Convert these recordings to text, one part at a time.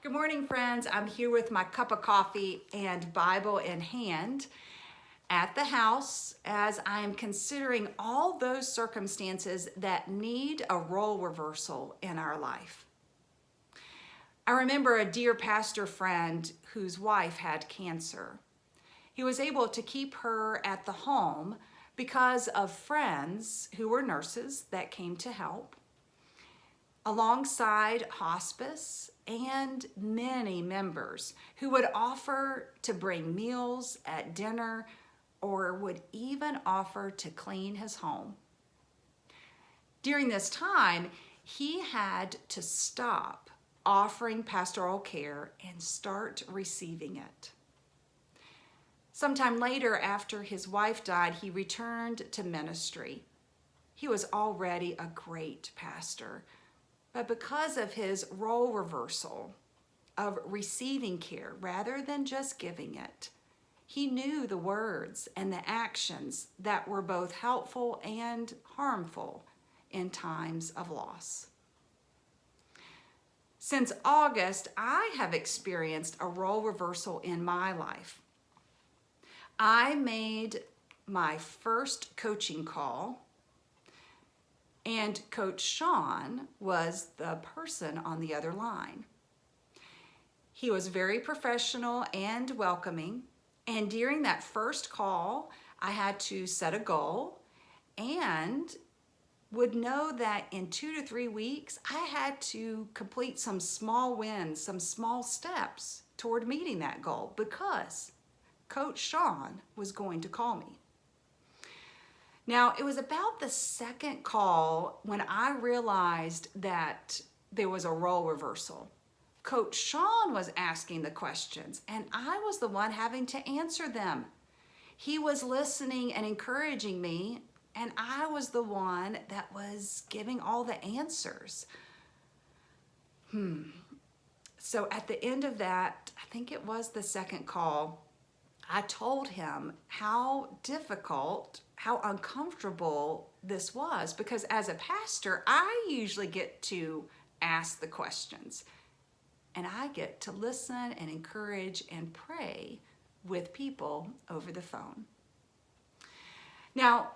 Good morning, friends. I'm here with my cup of coffee and Bible in hand at the house as I am considering all those circumstances that need a role reversal in our life. I remember a dear pastor friend whose wife had cancer. He was able to keep her at the home because of friends who were nurses that came to help, alongside hospice and many members who would offer to bring meals at dinner or would even offer to clean his home. During this time, he had to stop offering pastoral care and start receiving it. Sometime later, after his wife died, he returned to ministry. He was already a great pastor, but because of his role reversal of receiving care rather than just giving it, he knew the words and the actions that were both helpful and harmful in times of loss. Since August, I have experienced a role reversal in my life. I made my first coaching call, and Coach Sean was the person on the other line. He was very professional and welcoming, and during that first call, I had to set a goal and would know that in 2 to 3 weeks, I had to complete some small wins, some small steps toward meeting that goal because Coach Sean was going to call me. Now, it was about the second call when I realized that there was a role reversal. Coach Sean was asking the questions, and I was the one having to answer them. He was listening and encouraging me, and I was the one that was giving all the answers. So at the end of that, I think it was the second call, I told him how difficult, how uncomfortable this was, because as a pastor, I usually get to ask the questions and I get to listen and encourage and pray with people over the phone. Now,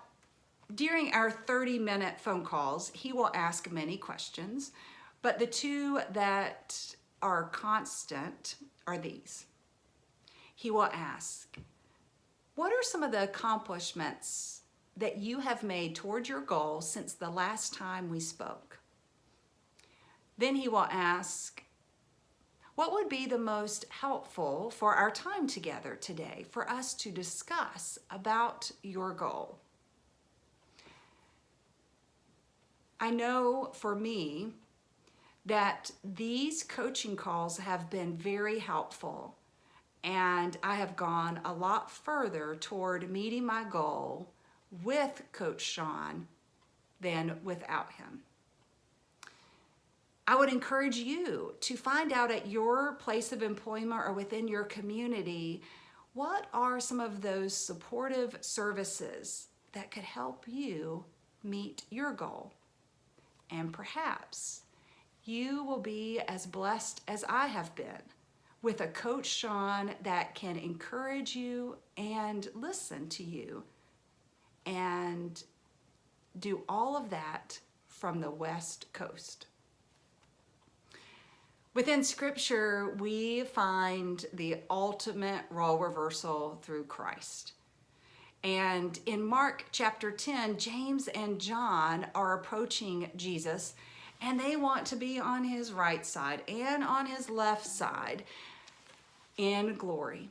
during our 30-minute phone calls, he will ask many questions, but the two that are constant are these. He will ask, what are some of the accomplishments that you have made toward your goal since the last time we spoke? Then he will ask, what would be the most helpful for our time together today for us to discuss about your goal? I know for me that these coaching calls have been very helpful, and I have gone a lot further toward meeting my goal with Coach Sean than without him. I would encourage you to find out at your place of employment or within your community, what are some of those supportive services that could help you meet your goal? And perhaps you will be as blessed as I have been with a Coach Sean that can encourage you and listen to you and do all of that from the West Coast. Within Scripture, we find the ultimate role reversal through Christ. And in Mark chapter 10, James and John are approaching Jesus, and they want to be on his right side and on his left side in glory.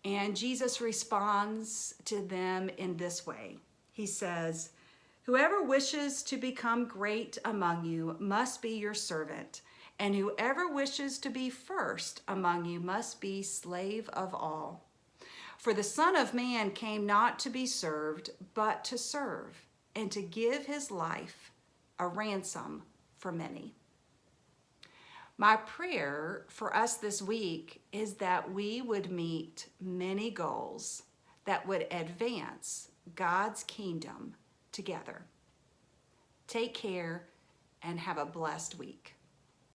And Jesus responds to them in this way. He says, whoever wishes to become great among you must be your servant, and whoever wishes to be first among you must be slave of all. For the Son of Man came not to be served, but to serve, and to give his life a ransom for many. My prayer for us this week is that we would meet many goals that would advance God's kingdom together. Take care and have a blessed week.